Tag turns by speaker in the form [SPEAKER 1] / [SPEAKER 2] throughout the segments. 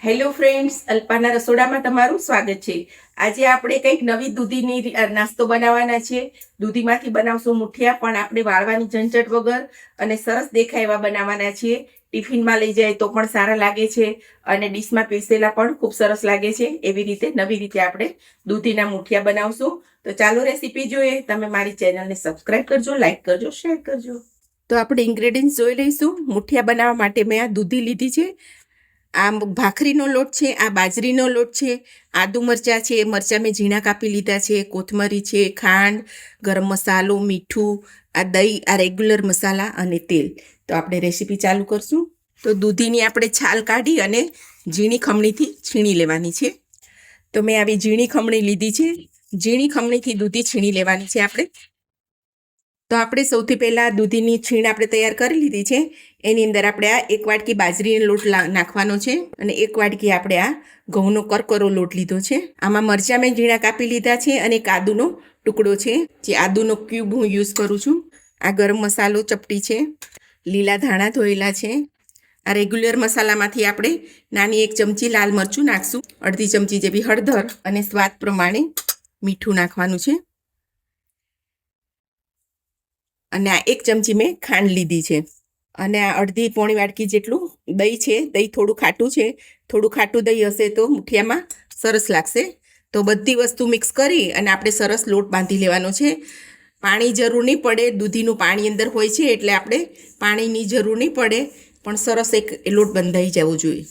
[SPEAKER 1] Hello friends, alpana રસોડામાં તમારું સ્વાગત છે। આજે આપણે કંઈક નવી દૂધીની નાસ્તો બનાવવાના છે। દૂધીમાંથી બનાવશું મુઠિયા, પણ આપણે વાળવાની ઝંઝટ વગર અને સરસ દેખાય એવા બનાવવાના છીએ। ટિફિનમાં લઈ જાય તો પણ સારા લાગે છે અને ડીશમાં પીસેલા પણ ખૂબ સરસ લાગે છે। એવી રીતે નવી રીતે આપણે દૂધીના મુઠિયા બનાવશું। તો ચાલો રેસીપી જોઈએ। તમે મારી ચેનલને સબસ્ક્રાઈબ કરજો, લાઈક કરજો, શેર કરજો। તો આપણે ઇન્ગ્રેડિયન્ટ્સ જોઈ લઈશું। મુઠિયા બનાવવા માટે મેં આ દૂધી લીધી છે। આ ભાખરીનો લોટ છે, આ બાજરીનો લોટ છે, આદુ મરચાં છે, મરચાં મેં ઝીણા કાપી લીધા છે, કોથમરી છે, ખાંડ, ગરમ મસાલો, મીઠું, આ દહીં, આ રેગ્યુલર મસાલા અને તેલ। તો આપણે રેસીપી ચાલુ કરશું। તો દૂધીની આપણે છાલ કાઢી અને ઝીણી ખમણીથી છીણી લેવાની છે। તો મેં આવી ઝીણી ખમણી લીધી છે। ઝીણી ખમણીથી દૂધી છીણી લેવાની છે આપણે। તો આપણે સૌથી પહેલાં દૂધીની છીણ આપણે તૈયાર કરી લીધી છે। એની અંદર આપણે આ 1 વાટકી બાજરીનો લોટ નાખવાનો છે અને 1 વાટકી આપણે આ ઘઉંનો કરકરો લોટ લીધો છે। આમાં મરચાં મેં ઝીણા કાપી લીધા છે અને એક આદુનો ટુકડો છે, જે આદુનો ક્યુબ હું યુઝ કરું છું। આ ગરમ મસાલો ચપટી છે, લીલા ધાણા ધોયેલા છે। આ રેગ્યુલર મસાલામાંથી આપણે નાની 1 ચમચી લાલ મરચું નાખશું, અડધી ચમચી જેવી હળદર અને સ્વાદ પ્રમાણે મીઠું નાખવાનું છે। અને આ 1 ચમચી મેં ખાંડ લીધી છે અને આ અડધી પોણી વાટકી જેટલું દહીં છે। દહીં થોડું ખાટું છે, થોડું ખાટું દહીં હશે તો મુઠિયામાં સરસ લાગશે। તો બધી વસ્તુ મિક્સ કરી અને આપણે સરસ લોટ બાંધી લેવાનો છે। પાણી જરૂર નહીં પડે, દૂધીનું પાણી અંદર હોય છે એટલે આપણે પાણીની જરૂર નહીં પડે, પણ સરસ એક લોટ બંધાઈ જવો જોઈએ।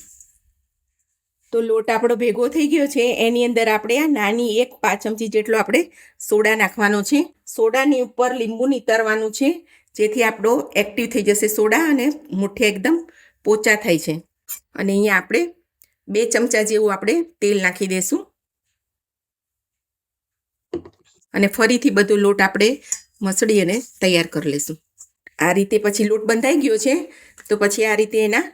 [SPEAKER 1] તો લોટ આપણો ભેગો થઈ ગયો છે। એની અંદર આપણે આ નાની 1 ચમચી જેટલો આપણે સોડા નાખવાનો છે। સોડાની ઉપર લીંબુ નીતરવાનું છે, જેથી આપણો એક્ટિવ થઈ જશે સોડા અને મુઠિયા એકદમ પોચા થાય છે। અને અહીંયા આપણે 2 ચમચા જેવું આપણે તેલ નાખી દઈશું અને ફરીથી બધો લોટ આપણે મસળી અને તૈયાર કરી લઈશું। આ રીતે પછી લોટ બંધાઈ ગયો છે, તો પછી આ રીતે એના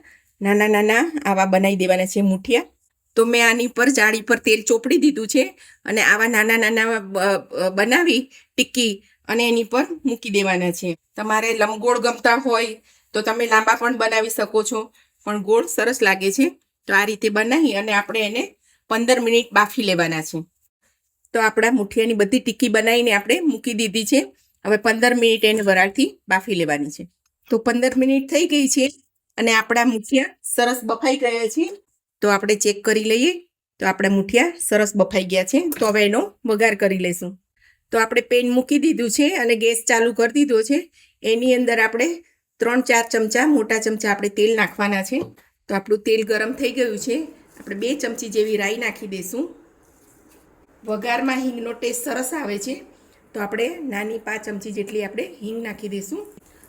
[SPEAKER 1] નાના નાના આવા બનાવી દેવાના છે મુઠિયા। તો મેં આની પર જાળી પર તેલ ચોપડી દીધું છે અને આવા નાના નાના બનાવી ટિક્કી અને એની પર મૂકી દેવાના છે। તમારે લંબગોળ ગમતા હોય તો તમે લાંબા પણ બનાવી શકો છો, પણ ગોળ સરસ લાગે છે। તો આ રીતે બનાવી અને આપણે એને 15 મિનિટ બાફી લેવાના છે। તો આપણા મુઠિયાની બધી ટિક્કી બનાવીને આપણે મૂકી દીધી છે। હવે 15 મિનિટ એને વરાળથી બાફી લેવાની છે। તો 15 મિનિટ થઈ ગઈ છે અને આપણા મુઠિયા સરસ બફાઈ ગયા છે। તો આપણે ચેક કરી લઈએ। તો આપણા મુઠિયા સરસ બફાઈ ગયા છે। તો હવે એનો વઘાર કરી લઈશું। તો આપણે પેન મૂકી દીધું છે અને ગેસ ચાલુ કરી દીધો છે। એની અંદર આપણે 3-4 ચમચા મોટા ચમચા આપણે તેલ નાખવાના છે। તો આપણું તેલ ગરમ થઈ ગયું છે। આપણે 2 ચમચી જેવી રાઈ નાખી દઈશું। વઘારમાં હિંગનો ટેસ્ટ સરસ આવે છે, તો આપણે નાની 5 ચમચી જેટલી આપણે હિંગ નાખી દઈશું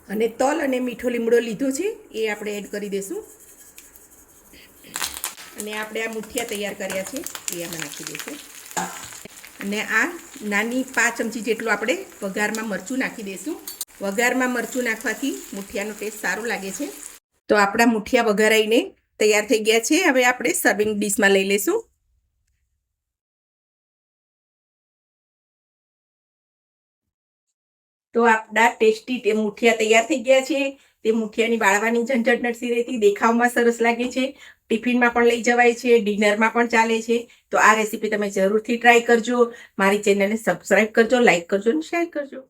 [SPEAKER 1] અને તલ અને મીઠો લીમડો લીધો છે એ આપણે એડ કરી દઈશું અને આપણે આ મુઠિયા તૈયાર કર્યા છે એ આમાં નાખી દઈશું અને આ નાની 5 ચમચી જેટલું આપણે વઘારમાં મરચું નાખી દઈશું। વઘારમાં મરચું નાખવાથી મુઠિયાનો ટેસ્ટ સારો લાગે છે। તો આપણા મુઠિયા વઘારાઈને તૈયાર થઈ ગયા છે। હવે આપણે સર્વિંગ ડીશમાં લઈ લઈશું। તો આપણા ટેસ્ટી મુઠિયા તૈયાર થઈ ગયા છે। તે મુઠિયાની વાળવાની ઝંઝટ નથી રહેતી, દેખાવમાં સરસ લાગે છે, ટિફિનમાં પણ લઈ જવાય છે, ડિનરમાં પણ ચાલે છે। તો આ રેસીપી તમે જરૂરથી ટ્રાય કરજો। મારી ચેનલને સબસ્ક્રાઈબ કરજો, લાઈક કરજો અને શેર કરજો।